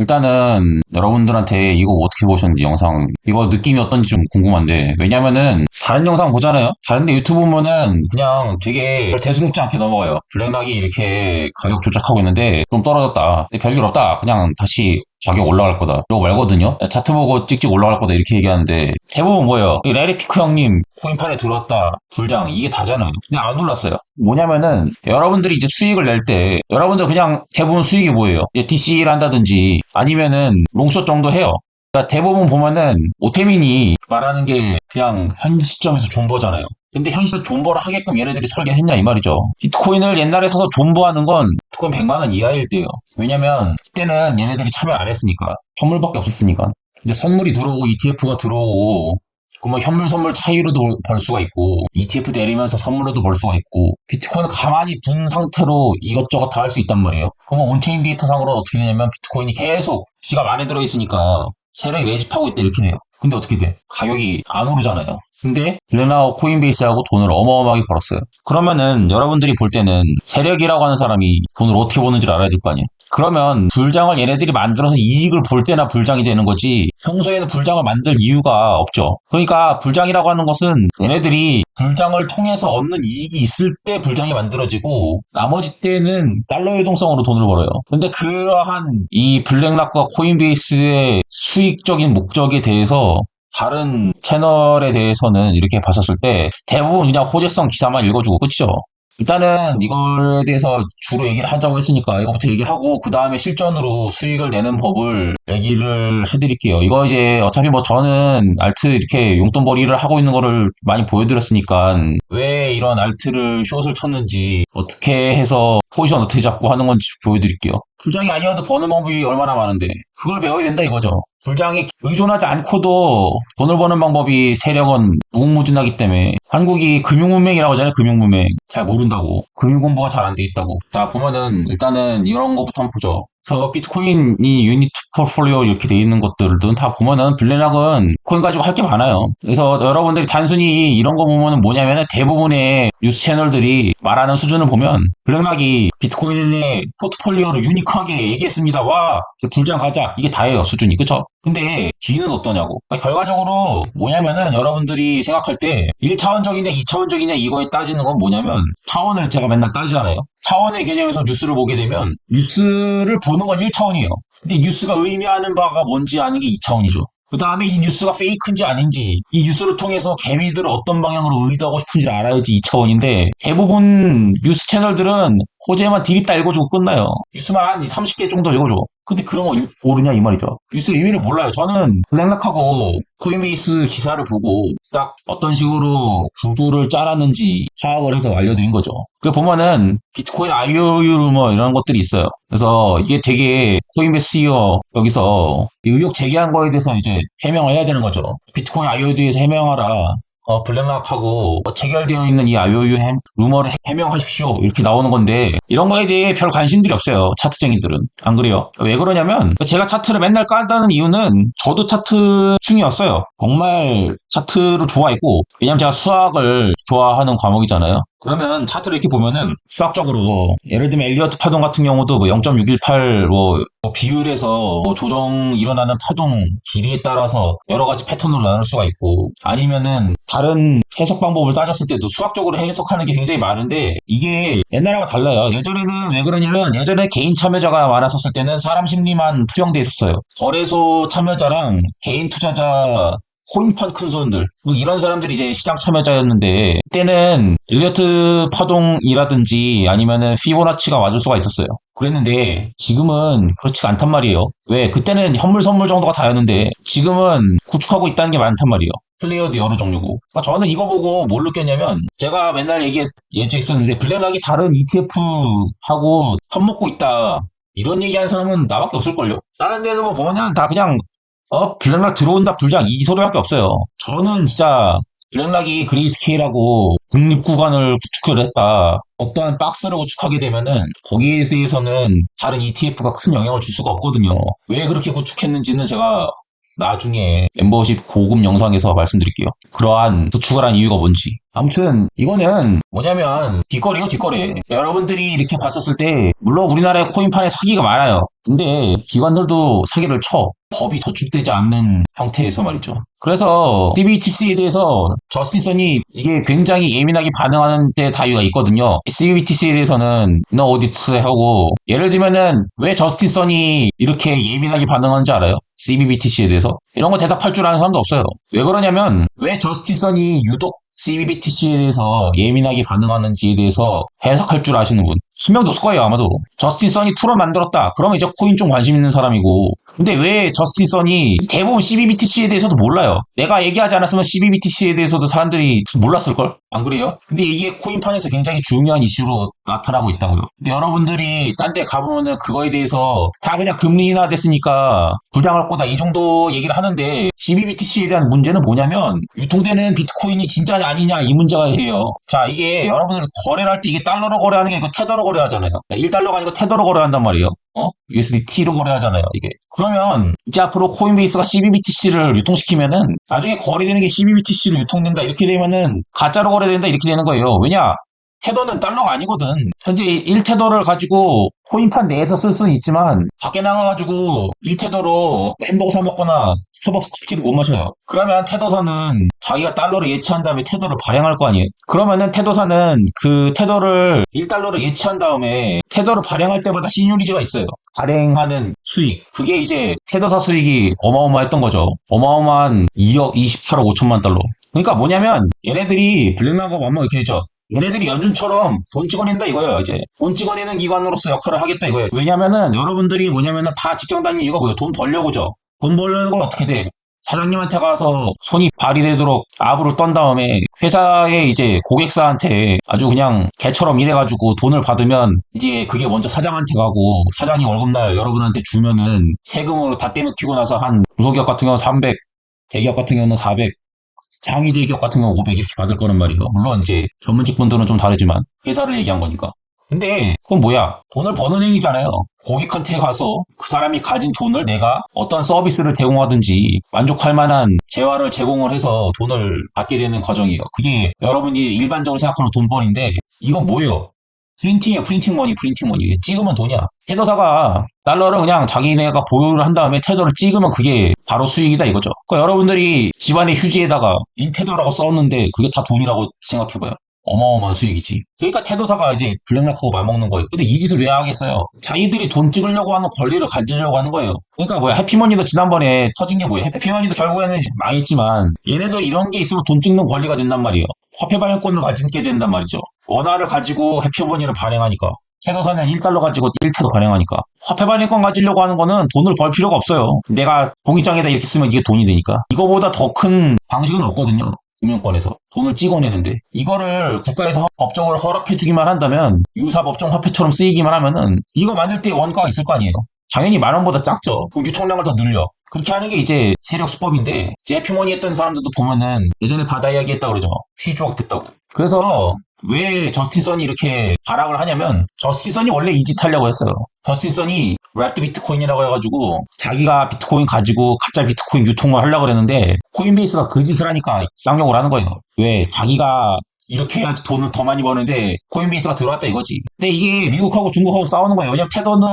일단은 여러분들한테 이거 어떻게 보셨는지 영상 이거 느낌이 어떤지 좀 궁금한데 왜냐면은 다른 영상 보잖아요. 다른데 유튜브 보면은 그냥 되게 대수롭지 않게 넘어가요. 블랙락이 이렇게 가격 조작하고 있는데 좀 떨어졌다. 별일 없다. 그냥 다시 가격 올라갈 거다. 이거 말거든요. 차트 보고 찍찍 올라갈 거다 이렇게 얘기하는데 대부분 뭐예요? 레리피크 형님 코인판에 들어왔다. 불장 이게 다잖아요. 그냥 안 올랐어요. 뭐냐면은 여러분들이 이제 수익을 낼 때 여러분들 그냥 대부분 수익이 뭐예요? DC를 한다든지 아니면은 롱숏 정도 해요. 그러니까 대부분 보면은 오태민이 말하는 게 그냥 현 시점에서 존버잖아요. 근데 현 시점 존버를 하게끔 얘네들이 설계했냐 이 말이죠. 비트코인을 옛날에 사서 존버하는 건 비트코인 100만 원 이하일 때요. 왜냐면 그때는 얘네들이 참여 안 했으니까. 선물밖에 없었으니까. 근데 선물이 들어오고 ETF가 들어오고 뭐 현물 선물 차이로도 벌 수가 있고 ETF 내리면서 선물로도 벌 수가 있고 비트코인을 가만히 둔 상태로 이것저것 다 할 수 있단 말이에요. 그러면 온체인 데이터상으로 어떻게 되냐면 비트코인이 계속 지갑 안에 들어있으니까 세력이 매집하고 있다 이렇게 돼요. 근데 어떻게 돼? 가격이 안 오르잖아요. 근데 블랙락 코인베이스하고 돈을 어마어마하게 벌었어요. 그러면은 여러분들이 볼 때는 세력이라고 하는 사람이 돈을 어떻게 버는지를 알아야 될 거 아니에요. 그러면 불장을 얘네들이 만들어서 이익을 볼 때나 불장이 되는 거지 평소에는 불장을 만들 이유가 없죠. 그러니까 불장이라고 하는 것은 얘네들이 불장을 통해서 얻는 이익이 있을 때 불장이 만들어지고 나머지 때는 달러 유동성으로 돈을 벌어요. 근데 그러한 이 블랙락과 코인베이스의 수익적인 목적에 대해서 다른 채널에 대해서는 이렇게 봤었을 때 대부분 그냥 호재성 기사만 읽어주고 끝이죠. 일단은 이거에 대해서 주로 얘기를 하자고 했으니까 이거부터 얘기하고 그 다음에 실전으로 수익을 내는 법을 얘기를 해드릴게요. 이거 이제 어차피 뭐 저는 알트 이렇게 용돈벌이를 하고 있는 거를 많이 보여드렸으니까 왜 이런 알트를 숏을 쳤는지 어떻게 해서 포지션 어떻게 잡고 하는 건지 보여드릴게요. 불장이 아니어도 버는 방법이 얼마나 많은데 그걸 배워야 된다 이거죠. 불장에 의존하지 않고도 돈을 버는 방법이 세력은 무궁무진하기 때문에 한국이 금융문맹이라고 하잖아요. 금융문맹. 잘 모른다고. 금융공부가 잘 안 돼 있다고. 자 보면은 일단은 이런 거부터 한번 보죠. 그래서 비트코인이 유니트 포트폴리오 이렇게 돼 있는 것들은 다 보면은 블랙락은 코인 가지고 할 게 많아요. 그래서 여러분들이 단순히 이런 거 보면은 뭐냐면은 대부분의 뉴스 채널들이 말하는 수준을 보면 블랙락이 비트코인의 포트폴리오를 유니크하게 얘기했습니다. 와, 불장 가자. 이게 다예요, 수준이. 그쵸? 근데 뒤는 어떠냐고. 그러니까 결과적으로 뭐냐면은 여러분들이 생각할 때 1차원적이냐 2차원적이냐 이거에 따지는 건 뭐냐면 차원을 제가 맨날 따지잖아요. 차원의 개념에서 뉴스를 보게 되면 뉴스를 보는 건 1차원이에요. 근데 뉴스가 의미하는 바가 뭔지 아는 게 2차원이죠. 그 다음에 이 뉴스가 페이크인지 아닌지 이 뉴스를 통해서 개미들을 어떤 방향으로 의도하고 싶은지 알아야지 2차원인데 대부분 뉴스 채널들은 호재만 디립다 읽어주고 끝나요. 뉴스만 한 30개 정도 읽어줘. 근데 그런 거 모르냐 이 말이죠. 뉴스 의미를 몰라요. 저는 블랙락하고 코인베이스 기사를 보고 딱 어떤 식으로 구조를 짜놨는지 파악을 해서 알려드린 거죠. 그 보면은 비트코인 IOU 뭐 이런 것들이 있어요. 그래서 이게 되게 코인베이스 CEO 여기서 의혹 제기한 거에 대해서 이제 해명을 해야 되는 거죠. 비트코인 IOU에서 해명하라. 블랙락하고 체결되어 있는 이 IOU 루머를 해명하십시오. 이렇게 나오는 건데 이런 거에 대해 별 관심들이 없어요. 차트쟁이들은. 안 그래요? 왜 그러냐면 제가 차트를 맨날 깐다는 이유는 저도 차트 충이었어요. 정말 차트를 좋아했고 왜냐면 제가 수학을 좋아하는 과목이잖아요. 그러면 차트를 이렇게 보면은 수학적으로 예를 들면 엘리어트 파동 같은 경우도 뭐 0.618 비율에서 조정 일어나는 파동 길이에 따라서 여러 가지 패턴으로 나눌 수가 있고 아니면은 다른 해석 방법을 따졌을 때도 수학적으로 해석하는 게 굉장히 많은데 이게 옛날하고 달라요. 예전에는 왜 그러냐면 예전에 개인 참여자가 많았었을 때는 사람 심리만 투영돼 있었어요. 거래소 참여자랑 개인 투자자 코인판 큰 손들 이런 사람들이 이제 시장 참여자였는데 그때는 엘리어트 파동이라든지 아니면은 피보나치가 맞을 수가 있었어요. 그랬는데 지금은 그렇지가 않단 말이에요. 왜? 그때는 현물 선물 정도가 다였는데 지금은 구축하고 있다는 게 많단 말이에요. 플레이어도 여러 종류고. 그러니까 저는 이거 보고 뭘 느꼈냐면 제가 맨날 얘기했었는데 블랙락이 다른 ETF하고 협먹고 있다. 이런 얘기하는 사람은 나밖에 없을걸요. 다른 데는 뭐 보면 다 그냥 블랙락 들어온다 불장 이 소리밖에 없어요. 저는 진짜 블랙락이 그레이스케일하고 국립구간을 구축을 했다. 어떠한 박스를 구축하게 되면은 거기에 대해서는 다른 ETF가 큰 영향을 줄 수가 없거든요. 왜 그렇게 구축했는지는 제가 나중에 멤버십 고급 영상에서 말씀드릴게요. 그러한 도축을 한 이유가 뭔지. 아무튼 이거는 뭐냐면 뒷거래요, 뒷거래. 여러분들이 이렇게 봤었을 때 물론 우리나라의 코인판에 사기가 많아요. 근데 기관들도 사기를 쳐. 법이 저축되지 않는 형태에서 말이죠. 그래서 CBTC에 대해서 저스틴 선이 이게 굉장히 예민하게 반응하는 데 다유가 있거든요. CBTC에 대해서는 너 오디트 하고 예를 들면은 왜 저스틴 선이 이렇게 예민하게 반응하는지 알아요? CBTC에 대해서 이런 거 대답할 줄 아는 사람도 없어요. 왜 그러냐면 왜 저스틴 선이 유독 CBTC에 대해서 예민하게 반응하는지에 대해서 해석할 줄 아시는 분 한 명도 없을 거예요. 아마도 저스틴 선이 툴을 만들었다 그러면 이제 코인 좀 관심 있는 사람이고, 근데 왜 저스틴 선이 대부분 CBBTC에 대해서도 몰라요. 내가 얘기하지 않았으면 CBBTC에 대해서도 사람들이 몰랐을걸? 안 그래요? 근데 이게 코인판에서 굉장히 중요한 이슈로 나타나고 있다고요. 근데 여러분들이 딴 데 가보면은 그거에 대해서 다 그냥 금리 인하 됐으니까 부장할 거다 이 정도 얘기를 하는데, CBBTC에 대한 문제는 뭐냐면 유통되는 비트코인이 진짜냐 아니냐 이 문제가 해요. 자, 이게 여러분들 거래를 할 때 이게 달러로 거래하는 게 아니고 테더로 거래하잖아요. 1달러가 아니고 테더로 거래한단 말이에요. USDT로 거래하잖아요, 이게. 그러면 이제 앞으로 코인베이스가 CBBTC를 유통시키면은 나중에 거래되는 게 CBBTC로 유통된다 이렇게 되면은 가짜로 거래된다 이렇게 되는 거예요. 왜냐? 테더는 달러가 아니거든. 현재 1테더를 가지고 코인판 내에서 쓸 수는 있지만 밖에 나가가지고 1테더로 햄버거 사 먹거나 스타벅스 커피를 못 마셔요. 그러면 테더사는 자기가 달러를 예치한 다음에 테더를 발행할 거 아니에요. 그러면은 테더사는 그 테더를 1달러로 예치한 다음에 테더를 발행할 때마다 시늉리즈가 있어요. 발행하는 수익. 그게 이제 테더사 수익이 어마어마했던 거죠. 어마어마한 2억 28억 5천만 달러. 그러니까 뭐냐면 얘네들이 블랙락하고 한번 이렇게 되죠. 얘네들이 연준처럼 돈 찍어낸다 이거예요. 이제 돈 찍어내는 기관으로서 역할을 하겠다 이거예요. 왜냐면은 여러분들이 뭐냐면은 다 직장 다니는 이유가 뭐예요? 돈 벌려고죠. 돈 벌려고 어떻게 돼? 사장님한테 가서 손이 발이 되도록 압으로 떤 다음에 회사의 이제 고객사한테 아주 그냥 개처럼 일해가지고 돈을 받으면 이제 그게 먼저 사장한테 가고, 사장이 월급날 여러분한테 주면은 세금으로 다 떼놓기고 나서 한 중소기업 같은 경우는 300, 대기업 같은 경우는 400, 상위 대기업 같은 경우는 500 이렇게 받을 거란 말이에요. 물론 이제 전문직 분들은 좀 다르지만 회사를 얘기한 거니까. 근데 그건 뭐야? 돈을 버는 행위잖아요. 고객한테 가서 그 사람이 가진 돈을 내가 어떤 서비스를 제공하든지 만족할 만한 재화를 제공을 해서 돈을 받게 되는 과정이에요. 그게 여러분이 일반적으로 생각하는 돈벌이인데 이건 뭐예요? 프린팅이야, 프린팅 머니. 찍으면 돈이야. 테더사가 달러를 그냥 자기네가 보유를 한 다음에 테더를 찍으면 그게 바로 수익이다 이거죠. 그러니까 여러분들이 집안의 휴지에다가 인테더라고 썼는데 그게 다 돈이라고 생각해봐요. 어마어마한 수익이지. 그러니까 테더사가 이제 블랙락하고 말먹는 거예요. 근데 이 짓을 왜 하겠어요? 자기들이 돈 찍으려고 하는 권리를 가지려고 하는 거예요. 그러니까 뭐야, 해피머니도 지난번에 터진 게 뭐예요? 해피머니도 결국에는 망했지만 얘네도 이런 게 있으면 돈 찍는 권리가 된단 말이에요. 화폐 발행권을 가지게 된단 말이죠. 원화를 가지고 해피머니를 발행하니까. 테더사는 1달러 가지고 1테더 발행하니까. 화폐 발행권 가지려고 하는 거는 돈을 벌 필요가 없어요. 내가 종이장에다 이렇게 쓰면 이게 돈이 되니까. 이거보다 더 큰 방식은 없거든요. 금융권에서 돈을 찍어내는데, 이거를 국가에서 법적으로 허락해주기만 한다면 유사법정 화폐처럼 쓰이기만 하면은 이거 만들 때 원가가 있을 거 아니에요. 당연히 10,000원보다 작죠. 그럼 유통량을 더 늘려. 그렇게 하는 게 이제 세력 수법인데, 이제 해피머니 했던 사람들도 보면은 예전에 바다 이야기 했다고 그러죠. 휘조각 됐다고. 그래서 왜 저스틴 선이 이렇게 발악을 하냐면, 저스틴 선이 원래 이 짓 하려고 했어요. 저스틴 선이 랩드 비트코인이라고 해가지고 자기가 비트코인 가지고 가짜 비트코인 유통을 하려고 그랬는데 코인베이스가 그 짓을 하니까 쌍욕을 하는 거예요. 왜? 자기가 이렇게 해야지 돈을 더 많이 버는데 코인베이스가 들어왔다 이거지. 근데 이게 미국하고 중국하고 싸우는 거예요. 왜냐면 테더는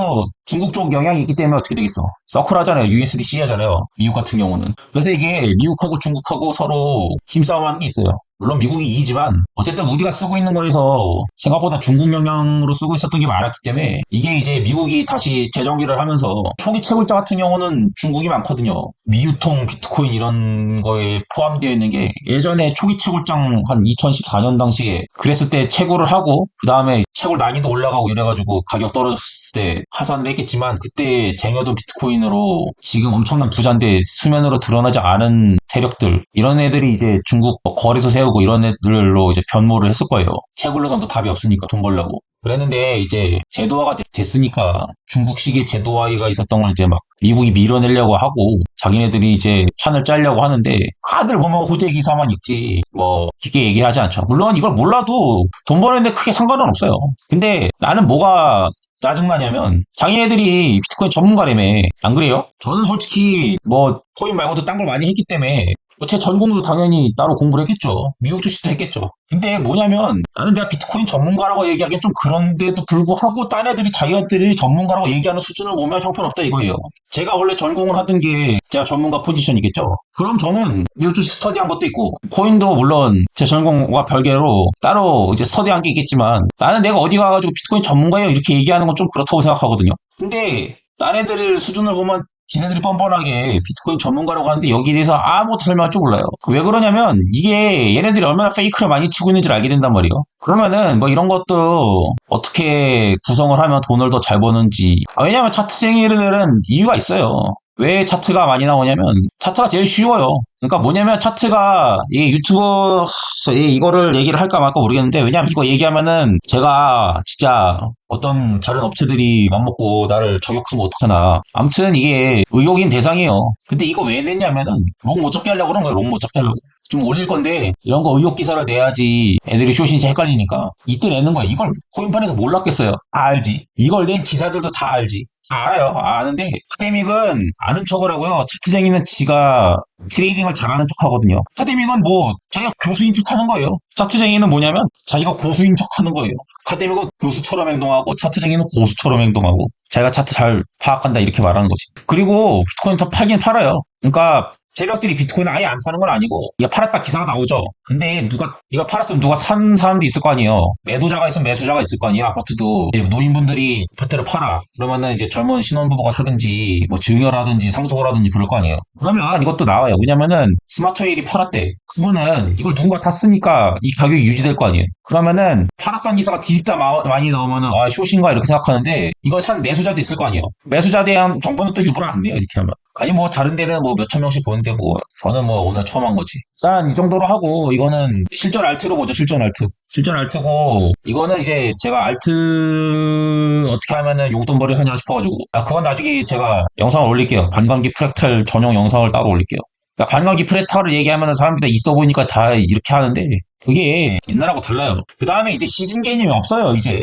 중국 쪽 영향이 있기 때문에 어떻게 되겠어. 서클 하잖아요. USDC 하잖아요. 미국 같은 경우는. 그래서 이게 미국하고 중국하고 서로 힘싸움하는 게 있어요. 물론 미국이 이기지만 어쨌든 우리가 쓰고 있는 거에서 생각보다 중국 영향으로 쓰고 있었던 게 많았기 때문에 이게 이제 미국이 다시 재정비를 하면서 초기 채굴자 같은 경우는 중국이 많거든요. 미유통 비트코인 이런 거에 포함되어 있는 게 예전에 초기 채굴장 한 2014년 당시에 그랬을 때 채굴을 하고 그 다음에 채굴 난이도 올라가고 이래가지고 가격 떨어졌을 때 하산을 했겠지만 그때 쟁여둔 비트코인으로 지금 엄청난 부자인데 수면으로 드러나지 않은 세력들 이런 애들이 이제 중국 거래소 세우고 이런 애들로 이제 변모를 했을 거예요. 채굴로선도 답이 없으니까 돈 벌려고. 그랬는데 이제 제도화가 됐으니까 중국식의 제도화가 있었던 걸 이제 막 미국이 밀어내려고 하고 자기네들이 이제 판을 짜려고 하는데 다들 보면 호재 기사만 읽지 뭐 깊게 얘기하지 않죠. 물론 이걸 몰라도 돈 버는데 크게 상관은 없어요. 근데 나는 뭐가 짜증나냐면 자기네들이 비트코인 전문가라며. 안 그래요? 저는 솔직히 뭐 코인 말고도 딴 걸 많이 했기 때문에 제 전공도 당연히 따로 공부를 했겠죠. 미국 주식도 했겠죠. 근데 뭐냐면 나는 내가 비트코인 전문가라고 얘기하기엔 좀 그런데도 불구하고 딴 애들이 자기들이 전문가라고 얘기하는 수준을 보면 형편없다 이거예요. 제가 원래 전공을 하던 게 제가 전문가 포지션이겠죠. 그럼 저는 미국 주식 스터디한 것도 있고 코인도 물론 제 전공과 별개로 따로 이제 스터디한 게 있겠지만 나는 내가 어디 가가지고 비트코인 전문가예요 이렇게 얘기하는 건 좀 그렇다고 생각하거든요. 근데 딴 애들 수준을 보면 지네들이 뻔뻔하게 비트코인 전문가라고 하는데 여기에 대해서 아무것도 설명할 줄 몰라요. 왜 그러냐면 이게 얘네들이 얼마나 페이크를 많이 치고 있는지를 알게 된단 말이에요. 그러면은 뭐 이런 것도 어떻게 구성을 하면 돈을 더 잘 버는지. 왜냐면 차트쟁이들은 이유가 있어요. 왜 차트가 많이 나오냐면 차트가 제일 쉬워요. 그러니까 뭐냐면 차트가 이 유튜브 이거를 얘기를 할까 말까 모르겠는데 왜냐면 이거 얘기하면은 제가 진짜 어떤 다른 업체들이 맘먹고 나를 저격하면 어떡하나. 아무튼 이게 의혹인 대상이에요. 근데 이거 왜 냈냐면은 롱 못 잡게 하려고 그런 거예요. 롱 못 잡게 하려고. 좀 올릴 건데 이런 거 의혹 기사를 내야지 애들이 쇼신지 헷갈리니까 이때 내는 거야. 이걸 코인판에서 몰랐겠어요. 알지. 이걸 낸 기사들도 다 알지. 다 알아요. 아는데 아카데믹은 아는 척을 하고요. 차트쟁이는 지가 트레이딩을 잘하는 척 하거든요. 아카데믹은 뭐 자기가 교수인 척 하는 거예요. 차트쟁이는 뭐냐면 자기가 고수인 척 하는 거예요. 아카데믹은 교수처럼 행동하고 차트쟁이는 고수처럼 행동하고 자기가 차트 잘 파악한다 이렇게 말하는 거지. 그리고 비트코인 더 팔긴 팔아요. 그러니까 세력들이 비트코인을 아예 안 파는 건 아니고 이게 팔았다 기사가 나오죠. 근데 누가 이걸 팔았으면 누가 산 사람도 있을 거 아니에요. 매도자가 있으면 매수자가 있을 거 아니에요. 아파트도 이제 노인분들이 아파트를 팔아. 그러면은 이제 젊은 신혼부부가 사든지 뭐 증여라든지 상속을 하든지 그럴 거 아니에요. 그러면 이것도 나와요. 왜냐면은 스마트웨일이 팔았대. 그러면은 이걸 누군가 샀으니까 이 가격이 유지될 거 아니에요. 그러면은 팔았던 기사가 뒤집다 많이 나오면은 아 쇼신가 이렇게 생각하는데 이걸 산 매수자도 있을 거 아니에요. 매수자에 대한 정보는 또 일부러 안 돼요. 이렇게 하면. 아니 뭐 다른 데는 뭐 몇천 명씩 보는데 뭐 저는 뭐 오늘 처음 한 거지. 일단 이 정도로 하고 이거는 실전 알트로 보죠. 실전 알트. 실전 알트고 이거는 이제 제가 알트 어떻게 하면은 용돈벌이 하냐 싶어가지고 그건 나중에 제가 영상을 올릴게요. 반감기 프랙탈 전용 영상을 따로 올릴게요. 그러니까 반감기 프랙탈을 얘기하면은 사람들이 있어 보이니까 다 이렇게 하는데 그게 옛날하고 달라요. 그 다음에 이제 시즌 개념이 없어요, 이제.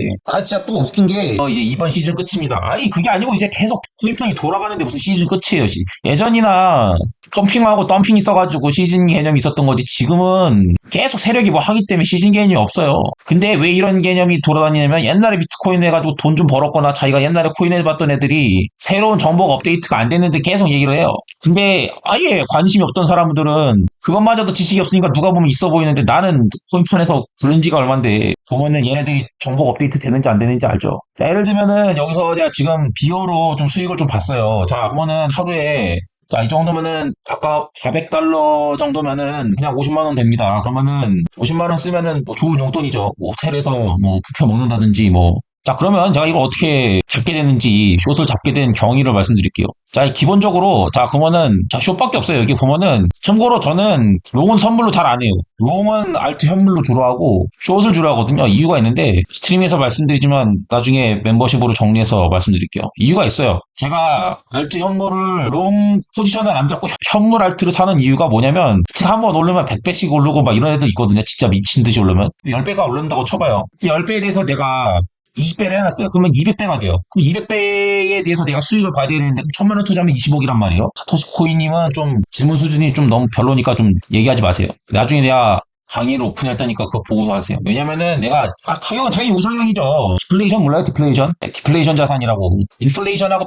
진짜 또 웃긴 게, 이제 이번 시즌 끝입니다. 아니, 그게 아니고 이제 계속 코인평이 돌아가는데 무슨 시즌 끝이에요, 예전이나 펌핑하고 덤핑이 있어가지고 시즌 개념이 있었던 거지, 지금은 계속 세력이 뭐 하기 때문에 시즌 개념이 없어요. 근데 왜 이런 개념이 돌아다니냐면 옛날에 비트코인 해가지고 돈 좀 벌었거나 자기가 옛날에 코인 해봤던 애들이 새로운 정보가 업데이트가 안 됐는데 계속 얘기를 해요. 근데 아예 관심이 없던 사람들은 그것마저도 지식이 없으니까 누가 보면 있어 보이는데 나는 코인편에서 부른 지가 얼만데 보면은 얘네들이 정보가 업데이트 되는지 안 되는지 알죠. 자, 예를 들면은 여기서 내가 지금 비어로 좀 수익을 좀 봤어요. 자, 그러면은 하루에 자, 이 정도면은 아까 400달러 정도면은 그냥 50만 원 됩니다. 그러면은 50만 원 쓰면은 뭐 좋은 용돈이죠. 뭐 호텔에서 뭐 뷔페 먹는다든지 뭐. 자, 그러면 제가 이걸 어떻게 잡게 되는지 숏을 잡게 된 경위를 말씀드릴게요. 자, 기본적으로 자, 그러면은 자, 숏밖에 없어요. 여기 보면은 참고로 저는 롱은 선물로 잘 안 해요. 롱은 알트 현물로 주로 하고 숏을 주로 하거든요. 이유가 있는데 스트림에서 말씀드리지만 나중에 멤버십으로 정리해서 말씀드릴게요. 이유가 있어요. 제가 알트 현물을 롱 포지션을 안 잡고 현물 알트를 사는 이유가 뭐냐면 한번 오르면 100배씩 오르고 막 이런 애들 있거든요. 진짜 미친 듯이 오르면 10배가 오른다고 쳐봐요. 10배에 대해서 내가 20배를 해놨어요. 그러면 200배가 돼요. 그럼 200배에 대해서 내가 수익을 봐야 되는데 1000만 원 투자하면 20억이란 말이에요. 사토시 코인님은 좀 질문 수준이 좀 너무 별로니까 좀 얘기하지 마세요. 나중에 내가 강의를 오픈할 테니까 그거 보고서 하세요. 왜냐면은 내가 가격은 당연히 우상향이죠. 디플레이션 몰라요? 디플레이션? 디플레이션 자산이라고. 인플레이션하고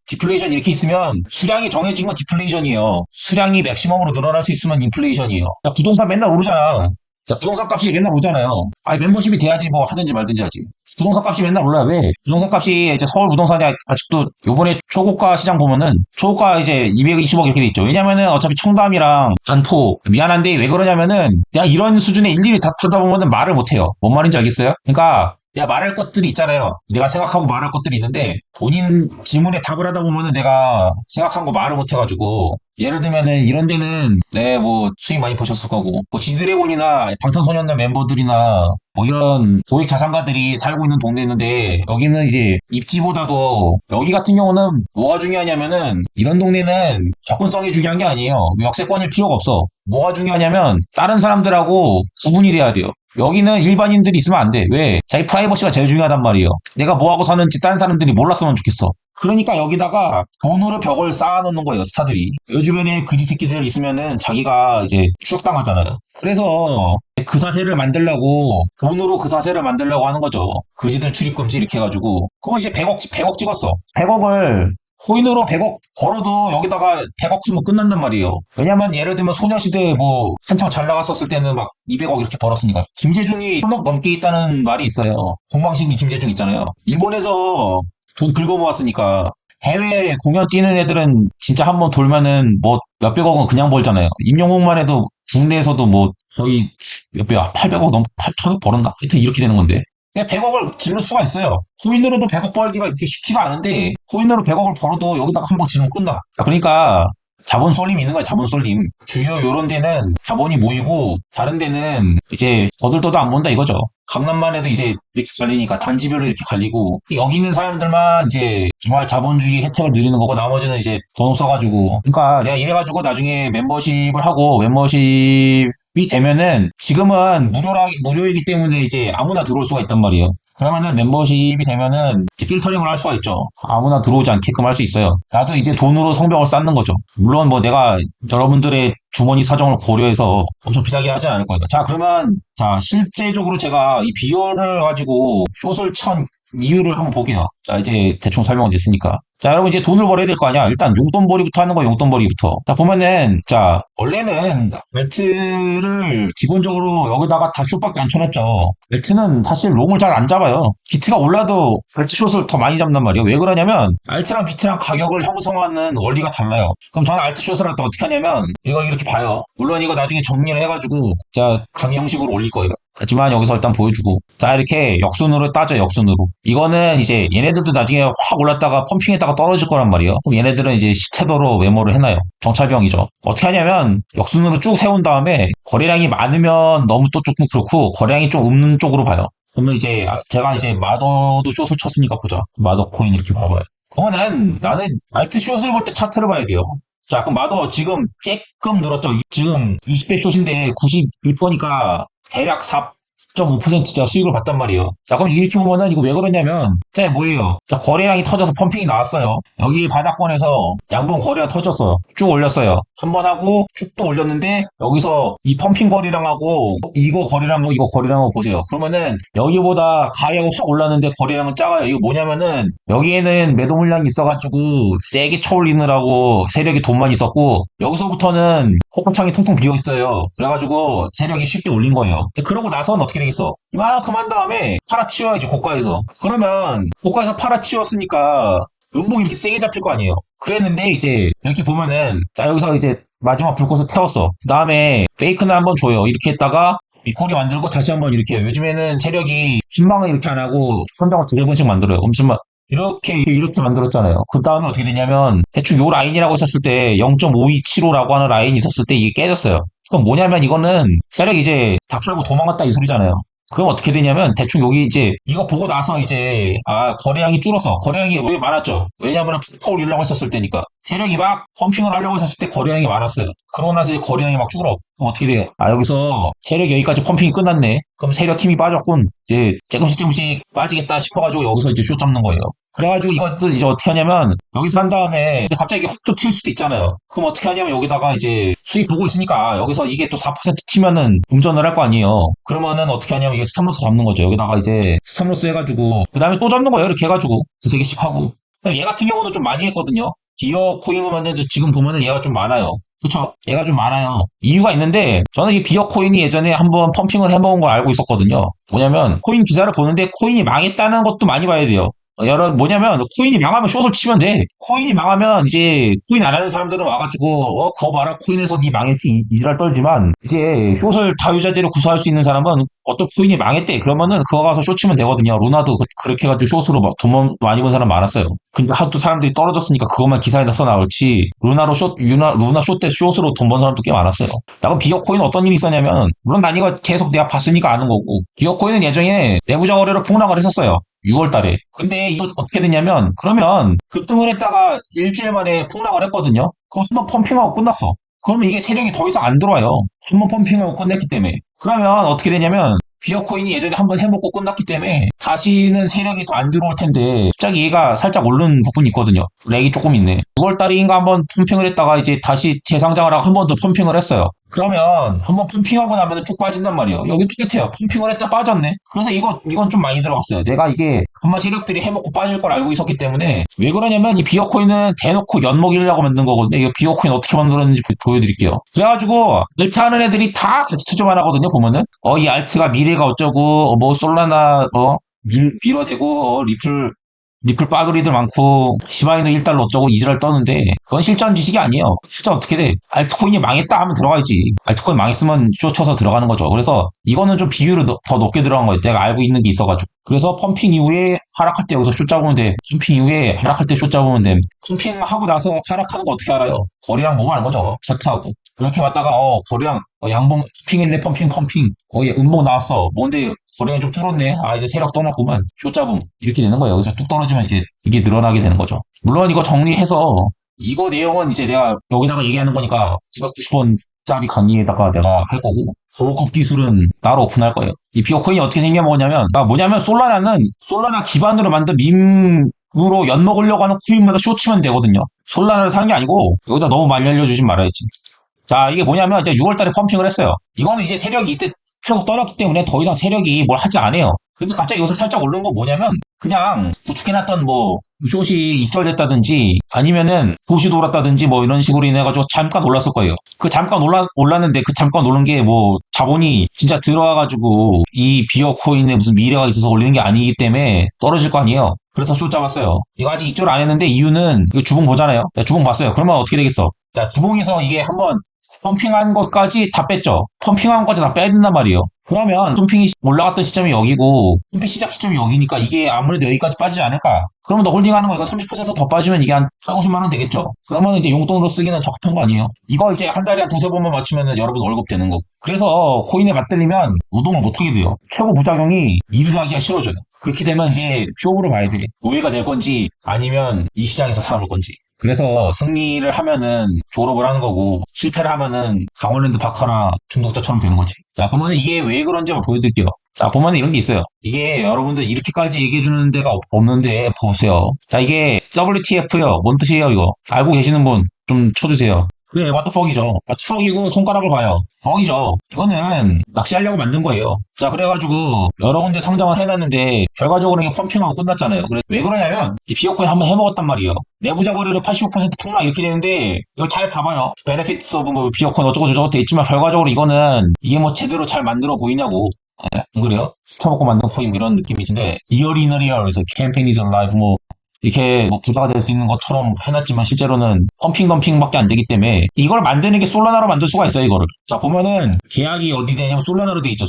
디플레이션 이렇게 있으면 수량이 정해진 건 디플레이션이에요. 수량이 맥시멈으로 늘어날 수 있으면 인플레이션이에요. 야, 부동산 맨날 오르잖아. 자, 부동산 값이 맨날 오르잖아요. 멤버십이 돼야지 뭐 하든지 말든지 하지. 부동산 값이 맨날 올라요. 왜? 부동산 값이 이제 서울 부동산이 아직도 요번에 초고가 시장 보면은 초고가 이제 220억 이렇게 돼 있죠. 왜냐면은 어차피 청담이랑 반포 미안한데 왜 그러냐면은 내가 이런 수준의 일일이 다 타다 보면은 말을 못 해요. 뭔 말인지 알겠어요? 그러니까 내가 말할 것들이 있잖아요. 내가 생각하고 말할 것들이 있는데 본인 질문에 답을 하다 보면은 내가 생각한 거 말을 못 해가지고 예를 들면은 이런 데는 뭐 수익 많이 보셨을 거고 뭐 지드래곤이나 방탄소년단 멤버들이나 뭐 이런 고액 자산가들이 살고 있는 동네인데 여기는 이제 입지보다도 여기 같은 경우는 뭐가 중요하냐면은 이런 동네는 접근성이 중요한 게 아니에요. 역세권일 필요가 없어. 뭐가 중요하냐면 다른 사람들하고 구분이 돼야 돼요. 여기는 일반인들이 있으면 안 돼. 왜? 자기 프라이버시가 제일 중요하단 말이에요. 내가 뭐하고 사는지 다른 사람들이 몰랐으면 좋겠어. 그러니까 여기다가 돈으로 벽을 쌓아놓는 거예요, 스타들이. 요즘에는 그지 새끼들 있으면은 자기가 이제 추적당하잖아요. 그래서 그 사세를 만들려고, 돈으로 그 사세를 만들려고 하는 거죠. 그지들 출입금지 이렇게 해가지고. 그거 이제 100억 찍었어. 100억을 코인으로 100억 벌어도 여기다가 100억 쓰면 끝난단 말이에요. 왜냐면 예를 들면 소녀시대 뭐 한창 잘 나갔었을 때는 막 200억 이렇게 벌었으니까. 김재중이 1000억 넘게 있다는 말이 있어요. 동방신기 김재중 있잖아요. 일본에서 돈 긁어 모았으니까 해외 공연 뛰는 애들은 진짜 한번 돌면은 뭐 몇백억은 그냥 벌잖아요. 임영웅만 해도 국내에서도 뭐 거의 몇백, 800억 넘, 8천억 벌었나? 하여튼 이렇게 되는 건데. 그냥 100억을 지를 수가 있어요. 코인으로도 100억 벌기가 이렇게 쉽지가 않은데 코인으로 100억을 벌어도 여기다가 한 번 지르면 끝나. 그러니까 자본 쏠림 있는 거야, 자본 쏠림. 주요 요런 데는 자본이 모이고 다른 데는 이제 거들떠도 안 본다 이거죠. 강남만 해도 이제 이렇게 갈리니까 단지별로 이렇게 갈리고 여기 있는 사람들만 이제 정말 자본주의 혜택을 누리는 거고 나머지는 이제 돈 없어가지고 그러니까 내가 이래가지고 나중에 멤버십을 하고 멤버십이 되면은 지금은 무료이기 때문에 이제 아무나 들어올 수가 있단 말이에요. 그러면은 멤버십이 되면은 이제 필터링을 할 수가 있죠. 아무나 들어오지 않게끔 할 수 있어요. 나도 이제 돈으로 성벽을 쌓는 거죠. 물론 뭐 내가 여러분들의 주머니 사정을 고려해서 엄청 비싸게 하진 않을 거예요. 자, 그러면 자 실제적으로 제가 이 비어를 가지고 숏을 천 이유를 한번 볼게요. 자, 이제 대충 설명은 됐으니까. 자, 여러분 이제 돈을 벌어야 될 거 아니야. 일단 용돈벌이부터 하는 거예요. 용돈벌이부터. 자, 보면은 자 원래는 벨트를 기본적으로 여기다가 다 숏밖에 안 쳐놨죠. 벨트는 사실 롱을 잘 안 잡아요. 비트가 올라도 벨트 숏을 더 많이 잡단 말이에요. 왜 그러냐면 알트랑 비트랑 가격을 형성하는 원리가 달라요. 그럼 저는 알트 숏을 할 때 어떻게 하냐면 이거 이렇게 봐요. 물론 이거 나중에 정리를 해가지고 자 강의 형식으로 올릴 거예요. 하지만 여기서 일단 보여주고 자 이렇게 역순으로 따져 역순으로 이거는 이제 얘네들도 나중에 확 올랐다가 펌핑했다가 떨어질 거란 말이에요. 그럼 얘네들은 이제 시태도로 메모를 해놔요. 정찰병이죠. 어떻게 하냐면 역순으로 쭉 세운 다음에 거래량이 많으면 너무 또 조금 그렇고 거래량이 좀 없는 쪽으로 봐요. 그러면 이제 제가 이제 마더도 숏을 쳤으니까 보자. 마더 코인 이렇게 봐봐요. 그거는 나는 알트 숏을 볼 때 차트를 봐야 돼요. 자, 그럼 마더 지금 조금 늘었죠. 지금 20배 숏인데 92%니까 대략 4.5% 수익을 봤단 말이에요. 자, 그럼 이렇게 보면은 이거 왜 그러냐면, 자, 뭐예요? 자, 거래량이 터져서 펌핑이 나왔어요. 여기 바닥권에서 양봉 거래가 터졌어. 쭉 올렸어요. 한 번 하고 쭉 또 올렸는데, 여기서 이 펌핑 거래량하고 이거 거래량하고 이거 거래량하고 보세요. 그러면은 여기보다 가격은 확 올랐는데 거래량은 작아요. 이거 뭐냐면은 여기에는 매도 물량이 있어가지고 세게 쳐올리느라고 세력이 돈만 있었고, 여기서부터는 호가창이 통통 비어 있어요. 그래가지고 세력이 쉽게 올린 거예요. 그러고 나서는 어떻게 되겠어? 이만큼 한 다음에 팔아치워야지 고가에서. 그러면 고가에서 팔아치웠으니까 연봉이 이렇게 세게 잡힐 거 아니에요. 그랬는데 이제 이렇게 보면은 자 여기서 이제 마지막 불꽃을 태웠어. 그 다음에 페이크는 한번 줘요. 이렇게 했다가 미코리 만들고 다시 한번 이렇게 해요. 요즘에는 세력이 신망을 이렇게 안 하고 선장을 두 번씩 만들어요. 엄청 이렇게 만들었잖아요. 그 다음에 어떻게 되냐면 대충 요 라인이라고 있었을 때 0.5275라고 하는 라인이 있었을 때 이게 깨졌어요. 그럼 뭐냐면 이거는 세력이 이제 다 팔고 도망갔다 이 소리잖아요. 그럼 어떻게 되냐면 대충 여기 이제 이거 보고 나서 이제 거래량이 줄어서 거래량이 왜 많았죠? 왜냐하면 펑 올리려고 했었을 때니까 세력이 막 펌핑을 하려고 했었을 때 거래량이 많았어요. 그러고 나서 이제 거래량이 막 줄어. 그럼 어떻게 돼요? 여기서 세력 여기까지 펌핑이 끝났네. 그럼 세력 힘이 빠졌군. 이제 조금씩 빠지겠다 싶어가지고 여기서 이제 숏 잡는 거예요. 그래가지고 이것들 이제 어떻게 하냐면 여기서 한 다음에 근데 갑자기 훅또 튈 수도 있잖아요. 그럼 어떻게 하냐면 여기다가 이제 수익 보고 있으니까 여기서 이게 또 4% 튀면은 음전을 할 거 아니에요. 그러면은 어떻게 하냐면 이게 스탑로스 잡는 거죠. 여기다가 이제 스탑로스 해가지고 그 다음에 또 잡는 거예요. 이렇게 해가지고 두세 개씩 하고 얘 같은 경우는 좀 많이 했거든요. 비어 코인을 만드는데 지금 보면은 얘가 좀 많아요. 그쵸? 얘가 좀 많아요. 이유가 있는데 저는 이 비어 코인이 예전에 한번 펌핑을 해먹은 걸 알고 있었거든요. 뭐냐면 코인 기사를 보는데 코인이 망했다는 것도 많이 봐야 돼요. 뭐냐면 코인이 망하면 숏을 치면 돼. 코인이 망하면 이제 코인 안 하는 사람들은 와가지고 그거 봐라 코인에서 니 망했지 이지랄 떨지만 이제 숏을 자유자재로 구사할 수 있는 사람은 어떤 코인이 망했대 그러면은 그거 가서 숏 치면 되거든요. 루나도 그렇게 해가지고 숏으로 막 돈 많이 번 사람 많았어요. 근데 하도 사람들이 떨어졌으니까 그것만 기사에다 써나올지 루나 숏 때 숏으로 돈 번 사람도 꽤 많았어요. 나그 비어 코인 어떤 일이 있었냐면 물론 난 이거 계속 내가 봤으니까 아는 거고 비어 코인은 예전에 내부자 거래로 폭락을 했었어요. 6월 달에. 근데 이거 어떻게 됐냐면, 그러면 급등을 했다가 일주일 만에 폭락을 했거든요? 그럼 한번 펌핑하고 끝났어. 그러면 이게 세력이 더 이상 안 들어와요. 한번 펌핑하고 끝냈기 때문에. 그러면 어떻게 되냐면, 비어코인이 예전에 한번 해먹고 끝났기 때문에 다시는 세력이 더 안 들어올 텐데 갑자기 얘가 살짝 오른 부분이 있거든요. 렉이 조금 있네. 6월달인가 한번 펌핑을 했다가 이제 다시 재상장을 하고 한 번 더 펌핑을 했어요. 그러면 한번 펌핑하고 나면 쭉 빠진단 말이에요. 여기 똑같아요. 펌핑을 했다 빠졌네. 그래서 이건 좀 많이 들어갔어요. 내가 이게 한번 세력들이 해먹고 빠질 걸 알고 있었기 때문에 왜 그러냐면 이 비어코인은 대놓고 엿먹이려고 만든 거거든요. 이거 비어코인 어떻게 만들었는지 보여드릴게요. 그래가지고 알트 하는 애들이 다 같이 투자만 하거든요. 보면은 이 알트가 미래가 어쩌고 뭐 솔라나 밀어대고 리플 빠그리들 많고 시바이너 1달러 어쩌고 이지랄 떠는데 그건 실전 지식이 아니에요. 실전 어떻게 돼? 알트코인이 망했다 하면 들어가야지. 알트코인 망했으면 쫓아서 들어가는 거죠. 그래서 이거는 좀 비율을 더 높게 들어간 거예요. 내가 알고 있는 게 있어가지고. 그래서 펌핑 이후에 하락할 때 여기서 숏 잡으면 돼. 펌핑 이후에 하락할 때 숏 잡으면 돼. 펌핑하고 나서 하락하는 거 어떻게 알아요? 거리랑 뭐가 하는 거죠. 차트하고. 그렇게 왔다가 거리랑 양봉 펌핑했네 펌핑 얘 음봉 나왔어. 뭔데 거래가 좀 줄었네. 이제 세력 떠났구만. 숏 잡음. 이렇게 되는 거예요. 여기서 뚝 떨어지면 이제 이게 늘어나게 되는 거죠. 물론 이거 정리해서 이거 내용은 이제 내가 여기다가 얘기하는 거니까 990원짜리 강의에다가 내가 할 거고 고급 기술은 따로 오픈할 거예요. 이 비어코인이 어떻게 생겨먹었냐면 뭐냐면 솔라나 기반으로 만든 밈으로 엿먹으려고 하는 코인마다 숏 치면 되거든요. 솔라나를 사는 게 아니고 여기다 너무 많이 알려주진 말아야지. 자, 이게 뭐냐면 이제 6월달에 펌핑을 했어요. 이거는 이제 세력이 이때 펴고 떠났기 때문에 더 이상 세력이 뭘 하지 않아요. 근데 갑자기 여기서 살짝 오른 건 뭐냐면 그냥 구축해놨던 숏이 익절됐다든지 아니면은 도시 돌았다든지 이런 식으로 인해가지고 잠깐 올랐을 거예요. 그 잠깐 올랐는데 그 잠깐 오른 게 자본이 진짜 들어와가지고 이 비어코인에 무슨 미래가 있어서 올리는 게 아니기 때문에 떨어질 거 아니에요. 그래서 숏 잡았어요. 이거 아직 익절 안 했는데 이유는 이거 주봉 보잖아요. 자, 주봉 봤어요. 그러면 어떻게 되겠어? 자, 주봉에서 이게 한번 펌핑한 것까지 다 뺐죠. 펌핑한 것까지 다 빼야 된단 말이에요. 그러면 펌핑이 올라갔던 시점이 여기고 펌핑 시작 시점이 여기니까 이게 아무래도 여기까지 빠지지 않을까. 그러면 너 홀딩하는 거 이거 30%더 빠지면 이게 한 450만 원 되겠죠. 그러면 이제 용돈으로 쓰기는 적합한 거 아니에요. 이거 이제 한 달에 한 두세 번만 맞추면 여러분 월급 되는 거. 그래서 코인에 맞들리면 노동을 못하게 돼요. 최고 부작용이 일을 하기가 싫어져요. 그렇게 되면 이제 쇼부로 봐야 돼. 노예가 될 건지 아니면 이 시장에서 살아볼 건지. 그래서 승리를 하면은 졸업을 하는 거고 실패를 하면은 강원랜드 바카라 중독자처럼 되는 거지. 자, 그러면 이게 왜 그런지 한번 보여드릴게요. 자, 보면 이런 게 있어요. 이게 여러분들 이렇게까지 얘기해주는 데가 없는데 보세요. 자, 이게 WTF요. 뭔 뜻이에요 이거? 알고 계시는 분 좀 쳐주세요. 그래, what the fuck이죠. what the fuck이고 손가락을 봐요. fuck이죠. 이거는 낚시하려고 만든 거예요. 자, 그래가지고 여러 군데 상장을 해놨는데 결과적으로 이게 펌핑하고 끝났잖아요. 그래, 왜 그러냐면 비어코인 한번 해먹었단 말이에요. 내부자 거래로 85% 폭락 이렇게 되는데 이걸 잘 봐봐요. 베네피트 오브 비어코인 어쩌고 저쩌고 돼 있지만 결과적으로 이거는 이게 제대로 잘 만들어 보이냐고. 안 그래요? 수쳐먹고 만든 코인 이런 느낌이신데 이어리너리얼에서 캠페인 이즈 라이브 이렇게 부자가 될 수 있는 것처럼 해놨지만 실제로는 펌핑밖에 안 되기 때문에 이걸 만드는 게 솔라나로 만들 수가 있어요. 이거를 자 보면은 계약이 어디 되냐면 솔라나로 돼 있죠.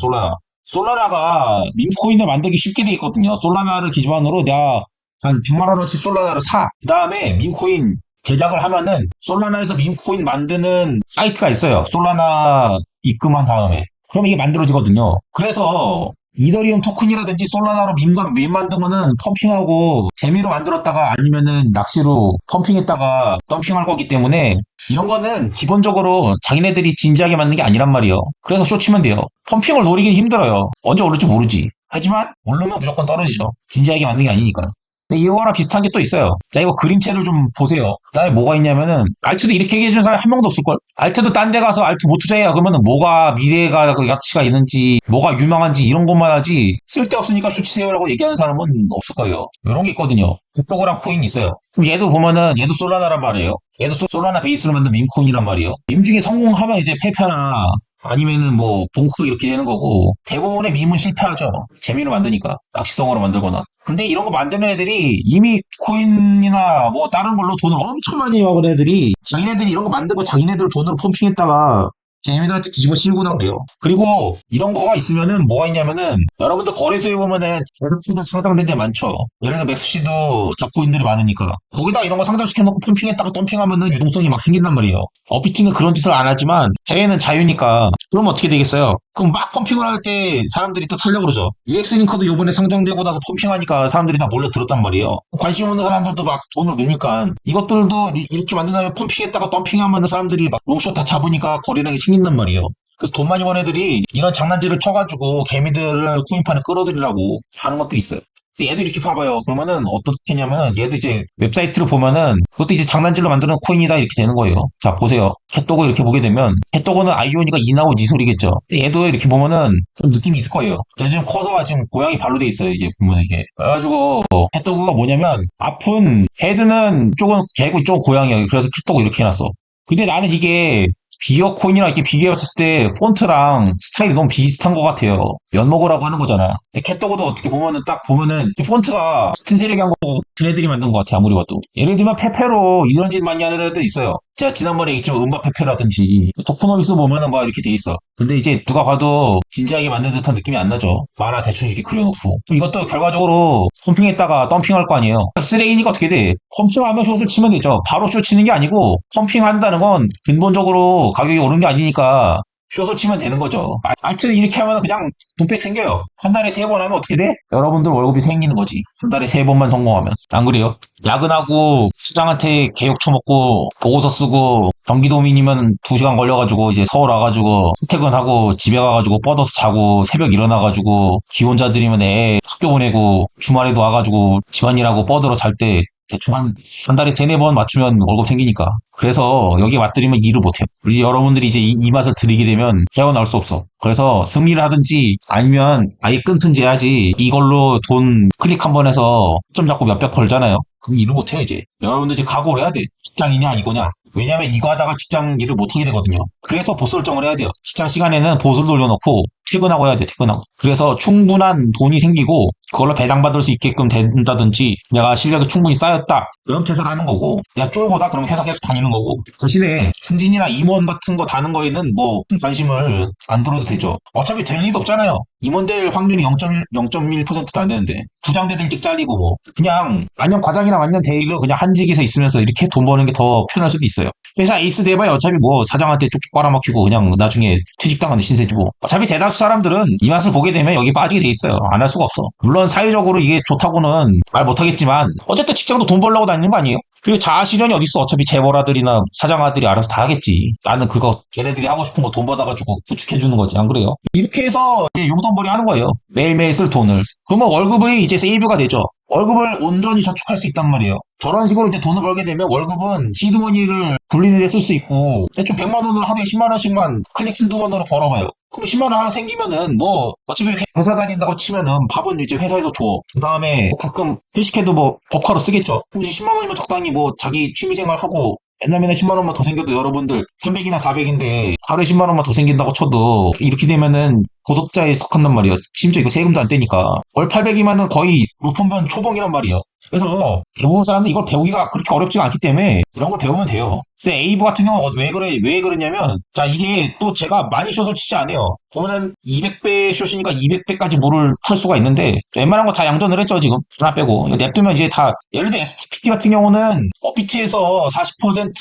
솔라나가 밈코인을 만들기 쉽게 돼 있거든요. 솔라나를 기반으로 내가 한 100만원어치 솔라나를 그 다음에 밈코인 제작을 하면은 솔라나에서 밈코인 만드는 사이트가 있어요. 솔라나 입금한 다음에 그럼 이게 만들어지거든요. 그래서 이더리움 토큰이라든지 솔라나로 밈 만든 거는 펌핑하고 재미로 만들었다가 아니면은 낚시로 펌핑했다가 덤핑할 거기 때문에 이런 거는 기본적으로 자기네들이 진지하게 만든 게 아니란 말이에요. 그래서 쇼 치면 돼요. 펌핑을 노리긴 힘들어요. 언제 오를지 모르지. 하지만 오르면 무조건 떨어지죠. 진지하게 만든 게 아니니까. 근데 이거랑 비슷한 게 또 있어요. 자, 이거 그림체를 좀 보세요. 그다음에 뭐가 있냐면은, 알트도 이렇게 얘기해준 사람이 한 명도 없을걸? 알트도 딴 데 가서 알트 못 투자해야 그러면은 뭐가 미래가 그 가치가 있는지, 뭐가 유망한지 이런 것만 하지, 쓸데없으니까 쇼치세요라고 얘기하는 사람은 없을 거예요. 이런 게 있거든요. 흑도그랑 코인이 있어요. 그럼 얘도 보면은, 얘도 솔라나란 말이에요. 얘도 솔라나 베이스로 만든 밈코인이란 말이에요. 밈 중에 성공하면 이제 페페나, 아니면은 봉크 이렇게 되는 거고 대부분의 밈은 실패하죠. 재미로 만드니까 낚시성으로 만들거나. 근데 이런 거 만드는 애들이 이미 코인이나 다른 걸로 돈을 엄청 많이 먹은 애들이 자기네들이 이런 거 만들고 자기네들 돈으로 펌핑했다가 재미들한테 뒤집어 씌우고 그래요. 그리고 이런 거가 있으면은 뭐가 있냐면은 여러분들 거래소에 보면은 제로피도 상장된 데 많죠. 예를 들어 맥스시도 잡코인들이 많으니까 거기다 이런 거 상장시켜놓고 펌핑했다가 덤핑하면은 유동성이 막 생긴단 말이에요. 업비트는 그런 짓을 안 하지만 해외는 자유니까 그럼 어떻게 되겠어요? 그럼 막 펌핑을 할 때 사람들이 또 살려고 그러죠. UX링크도 요번에 상장되고 나서 펌핑하니까 사람들이 다 몰려들었단 말이에요. 관심 없는 사람들도 막 돈을 내니까 이것들도 이렇게 만든 다음에 펌핑했다가 덤핑하면 사람들이 막 롱숏 다 잡으니까 거래량이 생긴단 말이에요. 그래서 돈 많이 번 애들이 이런 장난질을 쳐가지고 개미들을 코인판에 끌어들이라고 하는 것도 있어요. 얘도 이렇게 봐봐요. 그러면은 어떻게 하냐면 얘도 이제 웹사이트를 보면은 그것도 이제 장난질로 만드는 코인이다 이렇게 되는 거예요. 자 보세요. 캣도그 이렇게 보게 되면 캣도그는 아이오니가 이나고 니소리겠죠. 얘도 이렇게 보면은 좀 느낌이 있을 거예요. 지금 커서가 지금 고양이 발로 돼 있어요. 이제 보면 이게 그래가지고 캣도그가 뭐냐면 앞은 헤드는 쪽은 개고 쪽은 고양이야. 그래서 캣도그 이렇게 해놨어. 근데 나는 이게 비어 코인이랑 이렇게 비교해봤을 때 폰트랑 스타일이 너무 비슷한 것 같아요. 연먹으라고 하는 거잖아. 근데 캣도그도 어떻게 보면은 딱 보면은 폰트가 같은 세력이 한 거 같은 애들이 만든 것 같아 아무리 봐도. 예를 들면 페페로 이런 짓 많이 하는 애들 있어요. 제가 지난번에 얘기했지만 음바 페페라든지 토크노미스 보면은 막 이렇게 돼 있어. 근데 이제 누가 봐도 진지하게 만든 듯한 느낌이 안 나죠. 만화 대충 이렇게 그려놓고. 이것도 결과적으로 펌핑했다가 덤핑할 거 아니에요. 쓰레기니까 어떻게 돼? 펌핑하면 숏을 치면 되죠. 바로 숏 치는 게 아니고 펌핑한다는 건 근본적으로 가격이 오른 게 아니니까 숏을 치면 되는 거죠. 하여튼 이렇게 하면 그냥 돈백 생겨요. 한 달에 3번 하면 어떻게 돼? 여러분들 월급이 생기는 거지. 한 달에 3번만 성공하면. 안 그래요? 야근하고 수장한테 개욕 처먹고 보고서 쓰고 경기도민이면 2시간 걸려가지고 이제 서울 와가지고 퇴근하고 집에 가가지고 뻗어서 자고 새벽 일어나가지고 기혼자들이면 애 학교 보내고 주말에도 와가지고 집안일하고 뻗으러 잘 때 대충 한 달에 3-4번 맞추면 월급 생기니까. 그래서 여기에 맞들이면 일을 못해요. 우리 여러분들이 이제 이 맛을 들이게 되면 헤어나올 수 없어. 그래서 승리를 하든지 아니면 아예 끊든지 해야지 이걸로 돈 클릭 한 번 해서 점 잡고 몇백 벌잖아요. 그럼 일을 못해요 이제. 여러분들 이제 각오를 해야 돼. 직장이냐 이거냐. 왜냐면 이거 하다가 직장 일을 못하게 되거든요. 그래서 보수 설정을 해야 돼요. 직장 시간에는 보수를 돌려놓고 퇴근하고 해야 돼, 퇴근하고. 그래서 충분한 돈이 생기고 그걸로 배당받을 수 있게끔 된다든지 내가 실력이 충분히 쌓였다. 그럼 퇴사를 하는 거고 내가 쫄보다 그러면 회사 계속 다니는 거고 대신에 승진이나 임원 같은 거 다는 거에는 뭐 관심을 안 들어도 되죠. 어차피 될 일도 없잖아요. 임원 될 확률이 0.1, 0.1%도 안 되는데 부장대들 일찍 잘리고 뭐 그냥 완전 과장이나 완전 대리로 그냥 한직에서 있으면서 이렇게 돈 버는 게 더 편할 수도 있어요. 회사 에이스 돼봐야 어차피 뭐 사장한테 쪽쪽 빨아먹히고 그냥 나중에 퇴직당하는 신세지 뭐. 어차피 대다수 사람들은 이 맛을 보게 되면 여기 빠지게 돼 있어요. 안 할 수가 없어. 물론 사회적으로 이게 좋다고는 말 못하겠지만 어쨌든 직장도 돈 벌려고 다니는 거 아니에요? 그리고 자아실현이 어딨어. 어차피 재벌아들이나 사장아들이 알아서 다 하겠지. 나는 그거 걔네들이 하고 싶은 거 돈 받아가지고 구축해주는 거지. 안 그래요? 이렇게 해서 이제 용돈벌이 하는 거예요. 매일매일 쓸 돈을. 그러면 월급이 이제 세이브가 되죠. 월급을 온전히 저축할 수 있단 말이에요. 저런 식으로 이제 돈을 벌게 되면 월급은 시드머니를 굴리는 데 쓸 수 있고 대충 100만 원을 하루에 10만 원씩만 클릭 한두 번으로 벌어봐요. 그럼 10만 원 하나 생기면은 뭐 어차피 회사 다닌다고 치면은 밥은 이제 회사에서 줘. 그 다음에 가끔 회식해도 뭐 법카로 쓰겠죠. 그럼 이제 10만 원이면 적당히 뭐 자기 취미생활 하고 맨날 10만 원만 더 생겨도 여러분들 300이나 400인데 하루에 10만 원만 더 생긴다고 쳐도 이렇게 되면은 고독자에 속한단 말이에요. 심지어 이거 세금도 안 떼니까. 월 800이면은 거의 루폰변 초봉이란 말이에요. 그래서 대부분 사람들은 이걸 배우기가 그렇게 어렵지가 않기 때문에 이런 걸 배우면 돼요. 그래서 에이브 같은 경우는 왜 그러냐면 자 이게 또 제가 많이 숏을 치지 않아요. 보면은 200배 숏이니까 200배까지 물을 탈 수가 있는데 웬만한 거 다 양전을 했죠 지금. 하나 빼고. 냅두면 이제 다 예를 들어 STPT 같은 경우는 업비트에서 40%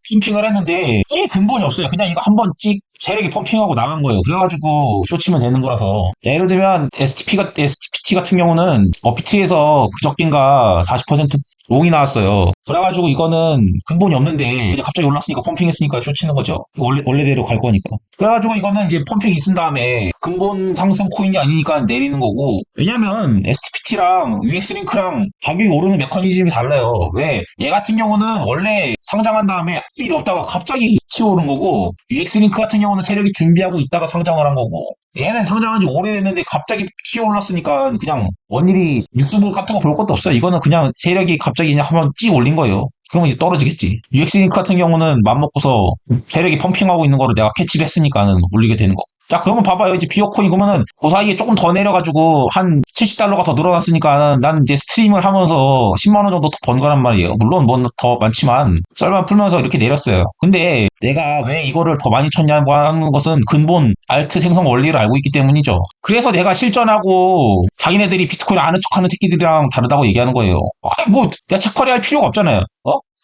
펌핑을 했는데 근본이 없어요. 그냥 이거 한번 찍 세력이 펌핑하고 나간 거예요. 그래가지고 쇼치면 되는 거라서. 예를 들면 STPT 같은 경우는 업비트에서 그저껜가 40% 롱이 나왔어요. 그래가지고 이거는 근본이 없는데 이제 갑자기 올랐으니까 펌핑했으니까 쇼치는 거죠. 원래대로 갈 거니까. 그래가지고 이거는 이제 펌핑이 있은 다음에 근본 상승 코인이 아니니까 내리는 거고. 왜냐면 STPT랑 UX링크랑 가격이 오르는 메커니즘이 달라요. 왜? 얘 같은 경우는 원래 상장한 다음에 일이 없다가 갑자기 치오른 거고 UX링크 같은 경우는 세력이 준비하고 있다가 상장을 한 거고 얘는 상장한 지 오래됐는데 갑자기 치어올랐으니까 그냥 원일이 뉴스북 같은 거 볼 것도 없어요. 이거는 그냥 세력이 갑자기 그냥 한번 찌 올린 거예요. 그러면 이제 떨어지겠지. UX링크 같은 경우는 맘먹고서 세력이 펌핑하고 있는 거를 내가 캐치를 했으니까는 올리게 되는 거. 자, 그러면 봐봐요. 이제 비어코인 그러면은 그 사이에 조금 더 내려가지고 한 $70가 더 늘어났으니까 난 이제 스트림을 하면서 10만 원 정도 더 번 거란 말이에요. 물론 뭐 더 많지만 썰만 풀면서 이렇게 내렸어요. 근데 내가 왜 이거를 더 많이 쳤냐고 하는 것은 근본 알트 생성 원리를 알고 있기 때문이죠. 그래서 내가 실전하고 자기네들이 비트코인 아는 척하는 새끼들이랑 다르다고 얘기하는 거예요. 아니 뭐 내가 착화리 할 필요가 없잖아요.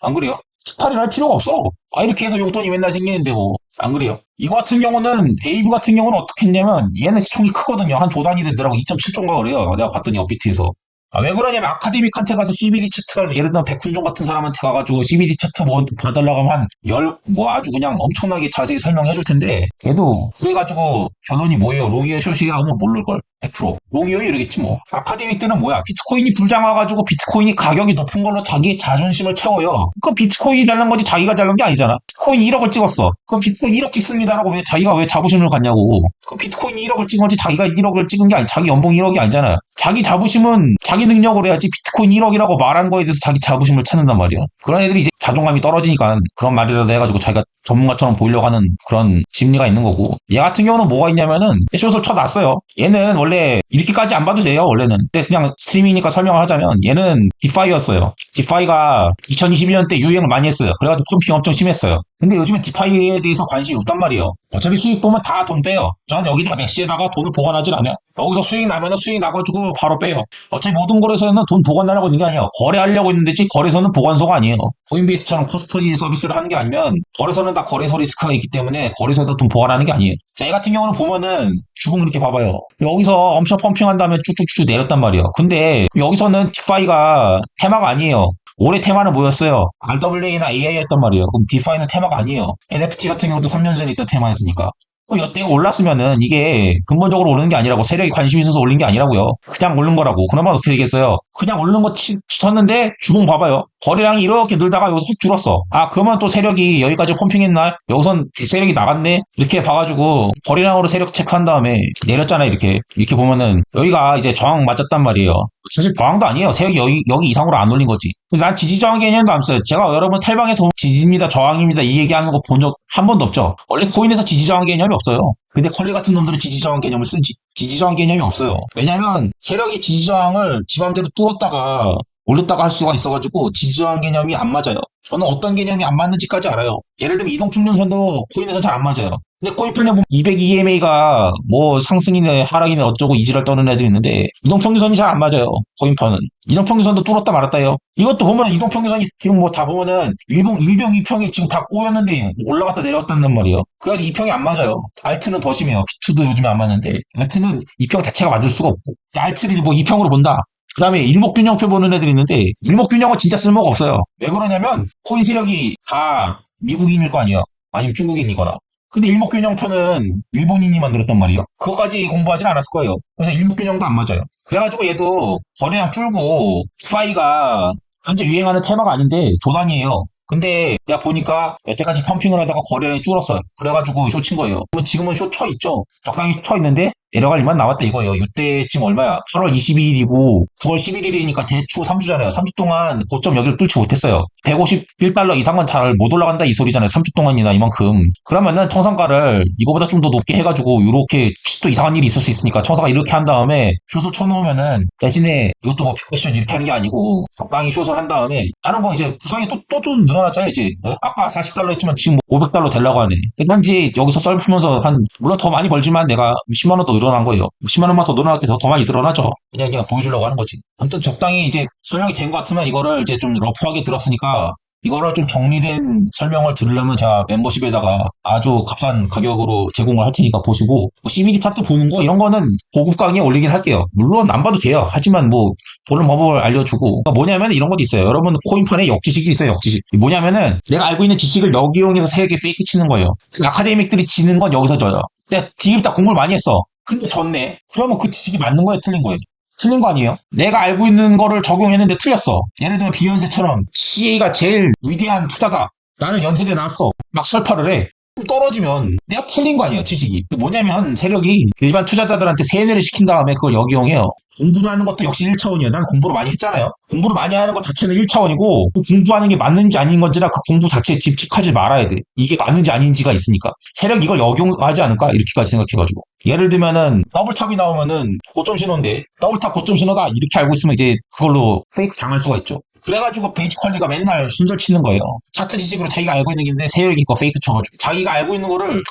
안 그래요? 스타를 할 필요가 없어. 이렇게 해서 용돈이 맨날 생기는데 뭐 안 그래요? 이거 같은 경우는 베이브 같은 경우는 어떻게 했냐면 얘는 시총이 크거든요. 한 조 단위 되더라고. 2.7조인가 그래요. 내가 봤더니 업비트에서. 왜 그러냐면 아카데믹한테 가서 CBD 차트가 예를 들면 백훈종 같은 사람한테 가가지고 CBD 차트 뭐 봐달라고 하면 뭐 아주 그냥 엄청나게 자세히 설명해 줄 텐데 걔도 그래가지고 결론이 뭐예요? 로기어 쇼시가 하면 모를걸? 100%. 로기어 이러겠지 뭐. 아카데믹 때는 뭐야? 비트코인이 불장 와가지고 비트코인이 가격이 높은 걸로 자기의 자존심을 채워요. 그럼 비트코인이 잘난 거지 자기가 잘난 게 아니잖아. 비트코인 1억을 찍었어. 그럼 비트코인 1억 찍습니다라고 자기가 왜 자부심을 갖냐고. 그럼 비트코인 1억을 찍은 거지 자기가 1억을 찍은 게 아니 자기 연봉 1억이 아니잖아요. 자기 자부심은 자기 능력으로 해야지 비트코인 1억이라고 말한 거에 대해서 자기 자부심을 찾는단 말이야. 그런 애들이 이제 자존감이 떨어지니까 그런 말이라도 해가지고 자기가 전문가처럼 보이려고 하는 그런 심리가 있는 거고. 얘 같은 경우는 뭐가 있냐면은 숏을 쳐놨어요. 얘는 원래 이렇게까지 안 봐도 돼요 원래는. 근데 그냥 스트리밍이니까 설명을 하자면 얘는 디파이였어요. 디파이가 2021년 때 유행을 많이 했어요. 그래가지고 펌핑 엄청 심했어요. 근데 요즘엔 디파이에 대해서 관심이 없단 말이에요. 어차피 수익 보면 다 돈 빼요. 저는 여기다가 맥시에다가 돈을 보관하진 않아요. 여기서 수익 나면은 수익 나가지고 바로 빼요. 어차피 모든 거래소에는 돈 보관하려고 있는 게 아니에요. 거래하려고 있는 데지 거래소는 보관소가 아니에요. 코인베이스처럼 커스터디 서비스를 하는 게 아니면 거래소는 다 거래소 리스크가 있기 때문에 거래소에다 돈 보관하는 게 아니에요. 자, 이 같은 경우는 보면은 주봉 이렇게 봐봐요. 여기서 엄청 펌핑한 다음에 쭉쭉쭉 내렸단 말이에요. 근데 여기서는 디파이가 테마가 아니에요. 올해 테마는 뭐였어요? RWA나 AI였단 말이에요. 그럼 디파이는 테마가 아니에요. NFT 같은 경우도 3년 전에 있던 테마였으니까. 여태가 올랐으면은 이게 근본적으로 오르는 게 아니라고 세력이 관심이 있어서 올린 게 아니라고요. 그냥 오른 거라고. 그러면 어떻게 되겠어요? 그냥 오르는 거 쳤는데 주봉 봐봐요. 거래량이 이렇게 늘다가 여기서 확 줄었어. 그러면 또 세력이 여기까지 펌핑했나? 여기선 세력이 나갔네? 이렇게 봐가지고 거래량으로 세력 체크한 다음에 내렸잖아 이렇게. 이렇게 보면은 여기가 이제 저항 맞았단 말이에요. 사실 저항도 아니에요. 세력이 여기 이상으로 안 올린 거지. 그래서 난 지지 저항 개념도 안 써요. 제가 여러분 탈방에서 지지입니다, 저항입니다 이 얘기하는 거 본 적 한 번도 없죠. 원래 코인에서 지지 저항 개념이 없어요. 근데 컬리 같은 놈들은 지지 저항 개념을 쓰지. 지지 저항 개념이 없어요. 왜냐면 세력이 지지 저항을 지 맘대로 뚫었다가 올렸다가 할 수가 있어가지고 지지 저항 개념이 안 맞아요. 저는 어떤 개념이 안 맞는지까지 알아요. 예를 들면 이동평균선도 코인에서 잘 안 맞아요. 근데 코인플랜 보면 200 EMA가 뭐 상승이네 하락이네 어쩌고 이지랄 떠는 애들이 있는데 이동평균선이 잘 안 맞아요. 코인판은. 이동평균선도 뚫었다 말았다 해요. 이것도 보면 이동평균선이 지금 뭐 다 보면은 일병 2평이 지금 다 꼬였는데 올라갔다 내려갔다는 말이에요. 그래가지고 2평이 안 맞아요. 알트는 더 심해요. 비트도 요즘에 안 맞는데 알트는 2평 자체가 맞을 수가 없고 알트를 뭐 2평으로 본다. 그 다음에 일목균형표 보는 애들이 있는데 일목균형은 진짜 쓸모가 없어요. 왜 그러냐면 코인 세력이 다 미국인일 거 아니에요. 아니면 중국인이거나. 근데 일목균형표는 일본인이 만들었단 말이에요. 그거까지 공부하진 않았을 거예요. 그래서 일목균형도 안 맞아요. 그래가지고 얘도 거래량 줄고 스파이가 현재 유행하는 테마가 아닌데 조단이에요. 근데 야 보니까 여태까지 펌핑을 하다가 거래량이 줄었어요. 그래가지고 쇼 친 거예요. 그러면 지금은 쇼 쳐 있죠. 적당히 쳐 있는데 내려갈 일만 남았다 이거예요. 이때 지금 얼마야? 8월 22일이고 9월 11일이니까 대충 3주잖아요. 3주 동안 고점 여기를 뚫지 못했어요. 151달러 이상은 잘 못 올라간다 이 소리잖아요. 3주 동안이나 이만큼. 그러면은 청산가를 이거보다 좀 더 높게 해가지고 이렇게 또 이상한 일이 있을 수 있으니까 청산가 이렇게 한 다음에 숏을 쳐놓으면은 대신에 이것도 뭐 빅패션 이렇게 하는 게 아니고 적당히 숏을 한 다음에 다른 거 이제 부상이 또 좀 늘어났잖아요. 이제 아까 40달러 했지만 지금 500달러 되려고 하네. 현재 여기서 썰 풀면서 물론 더 많이 벌지만 내가 10만 원 더 늘어난 거예요. 10만 원만 더 늘어날 때 더 많이 늘어나죠. 그냥 보여주려고 하는 거지. 아무튼 적당히 이제 설명이 된 것 같으면 이거를 이제 좀 러프하게 들었으니까 이거를 좀 정리된 설명을 들으려면 제가 멤버십에다가 아주 값싼 가격으로 제공을 할 테니까 보시고 뭐 CBD 차트 보는 거 이런 거는 고급 강의에 올리긴 할게요. 물론 안 봐도 돼요. 하지만 뭐 보는 방법을 알려주고 그러니까 뭐냐면 이런 것도 있어요. 여러분 코인판에 역지식이 있어요. 역지식. 뭐냐면은 내가 알고 있는 지식을 여기 이용해서 세계 페이크 치는 거예요. 그래서 아카데믹들이 지는 건 여기서 져요. 내가 지금 딱 공부를 많이 했어. 근데 졌네. 그러면 그 지식이 맞는 거예요? 틀린 거예요? 틀린 거 아니에요? 내가 알고 있는 거를 적용했는데 틀렸어. 예를 들면 비연세처럼 CA가 제일 위대한 투자다. 나는 연세대 나왔어. 막 설파를 해. 떨어지면 내가 틀린 거 아니에요, 지식이. 뭐냐면 세력이 일반 투자자들한테 세뇌를 시킨 다음에 그걸 역이용해요. 공부를 하는 것도 역시 1차원이에요. 난 공부를 많이 했잖아요. 공부를 많이 하는 것 자체는 1차원이고 공부하는 게 맞는지 아닌 건지라 그 공부 자체에 집착하지 말아야 돼. 이게 맞는지 아닌지가 있으니까. 세력이 이걸 역용하지 않을까? 이렇게까지 생각해가지고. 예를 들면은 더블탑이 나오면은 고점 신호인데 더블탑 고점 신호다 이렇게 알고 있으면 이제 그걸로 페이크 당할 수가 있죠. 그래가지고 베이직 퀄리가 맨날 순절 치는 거예요. 차트 지식으로 자기가 알고 있는 게 있는데 세력이 그거 페이크 쳐가지고 자기가 알고 있는 거를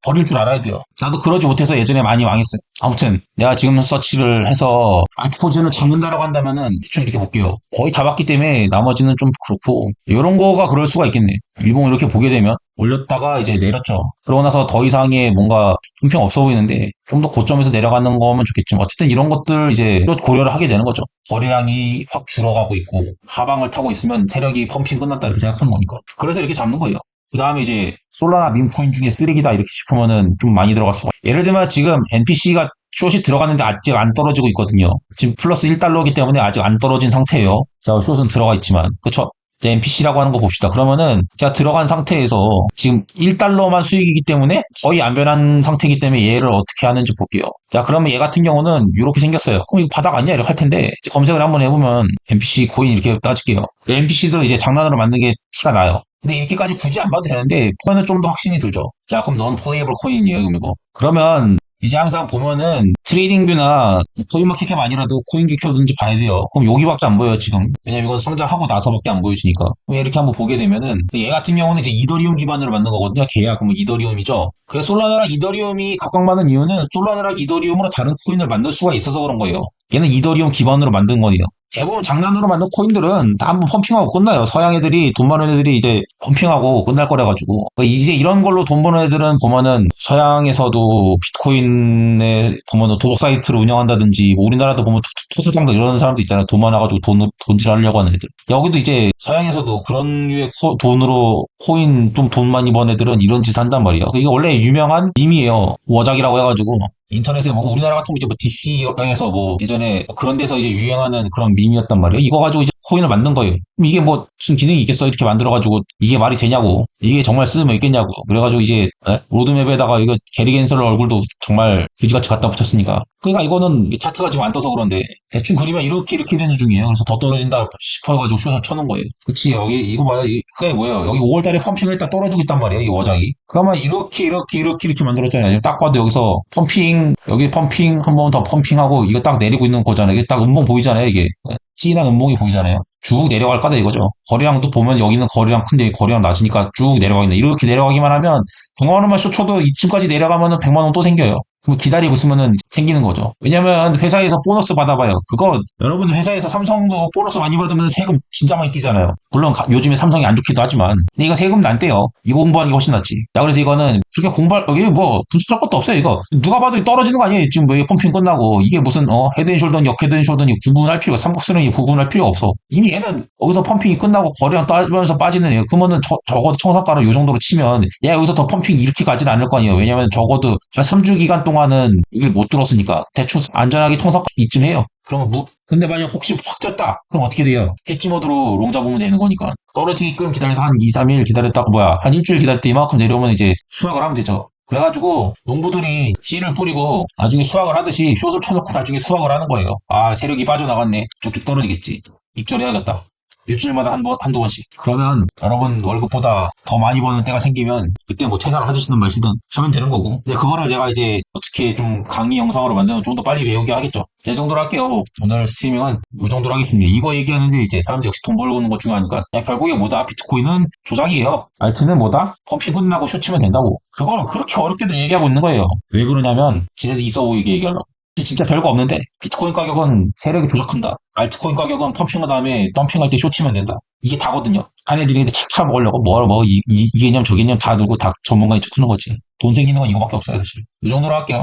버릴 줄 알아야 돼요. 나도 그러지 못해서 예전에 많이 망했어요. 아무튼 내가 지금 서치를 해서 알트포즈는 잡는다라고 한다면은 대충 이렇게 볼게요. 거의 잡았기 때문에 나머지는 좀 그렇고 이런 거가 그럴 수가 있겠네. 일봉 이렇게 보게 되면 올렸다가 이제 내렸죠. 그러고 나서 더 이상의 뭔가 형평 없어 보이는데 좀 더 고점에서 내려가는 거면 좋겠지만 어쨌든 이런 것들 이제 또 고려를 하게 되는 거죠. 거래량이 확 줄어가고 있고 하방을 타고 있으면 세력이 펌핑 끝났다 이렇게 생각하는 거니까. 그래서 이렇게 잡는 거예요. 그 다음에 이제 솔라나 밈코인 중에 쓰레기다 이렇게 싶으면은 좀 많이 들어갈 수가. 예를 들면 지금 NPC가 숏이 들어갔는데 아직 안 떨어지고 있거든요. 지금 플러스 1달러이기 때문에 아직 안 떨어진 상태예요. 자, 숏은 들어가 있지만. 그쵸? 이제 NPC라고 하는 거 봅시다. 그러면은 제가 들어간 상태에서 지금 1달러만 수익이기 때문에 거의 안 변한 상태이기 때문에 얘를 어떻게 하는지 볼게요. 자, 그러면 얘 같은 경우는 이렇게 생겼어요. 그럼 이거 바닥 아니야? 이렇게 할 텐데 검색을 한번 해보면 NPC 코인 이렇게 따질게요. NPC도 이제 장난으로 만든 게 티가 나요. 근데 이렇게까지 굳이 안 봐도 되는데 코인은 좀 더 확신이 들죠. 자, 그럼 넌 플레이어블 코인이에요, 이거. 그러면 이제 항상 보면은 트레이딩뷰나 코인마켓캡 아니라도 코인기 켜든지 봐야 돼요. 그럼 여기밖에 안 보여요, 지금. 왜냐면 이건 상장하고 나서밖에 안 보여지니까. 그럼 이렇게 한번 보게 되면은 얘 같은 경우는 이제 이더리움 기반으로 만든 거거든요. 걔야 그러면 이더리움이죠. 그래서 솔라나랑 이더리움이 각광받는 이유는 솔라나랑 이더리움으로 다른 코인을 만들 수가 있어서 그런 거예요. 얘는 이더리움 기반으로 만든 거예요. 대부분 장난으로 만든 코인들은 다 한번 펌핑하고 끝나요. 서양 애들이 돈 많은 애들이 이제 펌핑하고 끝날 거래 가지고 이제 이런 걸로 돈 버는 애들은 보면은 서양에서도 비트코인에 보면은 도박 사이트를 운영한다든지 뭐 우리나라도 보면 토사장들 이런 사람도 있잖아요. 돈 많아가지고 돈질하려고 하는 애들. 여기도 이제 서양에서도 그런 류의 돈으로 코인 좀 돈 많이 번 애들은 이런 짓을 한단 말이에요. 이게 원래 유명한 밈이에요. 워작이라고 해가지고. 인터넷에 뭐 우리나라 같은 거 이제 뭐 DC에서 뭐 예전에 그런 데서 이제 유행하는 그런 밈이었단 말이에요. 이거 가지고 이제 코인을 만든 거예요. 그럼 이게 뭐 무슨 기능이 있겠어? 이렇게 만들어가지고 이게 말이 되냐고. 이게 정말 쓰면 있겠냐고. 그래가지고 이제 로드맵에다가 이거 게리 겐슬러 얼굴도 정말 그지같이 갖다 붙였으니까. 그러니까 이거는 차트가 지금 안 떠서 그런데 대충 그리면 이렇게 되는 중이에요. 그래서 더 떨어진다 싶어가지고 숏을 쳐놓은 거예요. 그치 여기 이거 봐요. 그게 뭐예요? 여기 5월달에 펌핑을 딱 떨어지고 있단 말이에요. 이 워장이. 그러면 이렇게 만들었잖아요. 딱 봐도 여기서 펌핑 여기 펌핑 한 번 더 펌핑하고 이거 딱 내리고 있는 거잖아요. 이게 딱 음봉 보이잖아요. 이게 진한 음봉이 보이잖아요. 쭉 내려갈 거다 이거죠. 거리량도 보면 여기는 거리량 큰데 거리량 낮으니까 쭉 내려가겠네. 이렇게 내려가기만 하면 100만 원만 쇼쳐도 이쯤까지 내려가면은 100만 원 또 생겨요. 그럼 기다리고 있으면은 생기는 거죠. 왜냐면 회사에서 보너스 받아봐요. 그거 여러분 회사에서 삼성도 보너스 많이 받으면 세금 진짜 많이 띄잖아요. 물론 요즘에 삼성이 안 좋기도 하지만 근데 이거 세금도 안 떼요. 이거 공부하는 게 훨씬 낫지. 자 그래서 이거는 그렇게 공부할 여기 뭐 분석할 것도 없어요. 이거 누가 봐도 떨어지는 거 아니에요. 지금 뭐 펌핑 끝나고 이게 무슨 헤드앤숄더니 역헤드앤숄더니 구분할 필요가 삼각수능이 구분할 필요가 없어. 이미 얘는 여기서 펌핑이 끝나고 거래량 따면서 빠지는 애예요. 그러면은 적어도 청산가를 요 정도로 치면 야 여기서 더 펌핑 이렇게 가지는 않을 거 아니에요. 왜냐면 적어도 한 3주 기간 동안은 이걸 못 들었으니까 대충 안전하게 청산 이쯤 해요. 그러면 근데 만약 혹시 확 쪘다 그럼 어떻게 돼요? 해지 모드로 롱 잡으면 되는 거니까 떨어지게끔 기다려서 한 2, 3일 기다렸다가 한 일주일 기다릴 때 이만큼 내려오면 이제 수확을 하면 되죠. 그래가지고 농부들이 씨를 뿌리고 나중에 수확을 하듯이 숏을 쳐놓고 나중에 수확을 하는 거예요. 아 세력이 빠져나갔네. 쭉쭉 떨어지겠지. 입절해야겠다. 일주일마다 한두 번씩. 그러면 여러분 월급보다 더 많이 버는 때가 생기면 그때 뭐 퇴사를 하시든 마시든 하면 되는 거고. 근데 그거를 내가 이제 어떻게 좀 강의 영상으로 만들면 좀 더 빨리 배우게 하겠죠. 이 정도로 할게요. 오늘 스트리밍은 이 정도로 하겠습니다. 이거 얘기하는데 이제 사람들 역시 돈 벌고 있는 거 중요하니까. 결국에 뭐다? 비트코인은 조작이에요. 알트는 뭐다? 펌핑 끝나고 쇼치면 된다고. 그거는 그렇게 어렵게들 얘기하고 있는 거예요. 왜 그러냐면 지네들 있어 보이게 얘기하려고. 진짜 별거 없는데 비트코인 가격은 세력이 조작한다. 알트코인 가격은 펌핑한 다음에 덤핑할 때 쇼치면 된다. 이게 다거든요. 아내들이 책 팔아먹으려고 이 개념 저 개념 다 들고 다 전문가인 척 하는 거지. 돈 생기는 건 이거밖에 없어요 사실. 이 정도로 할게요.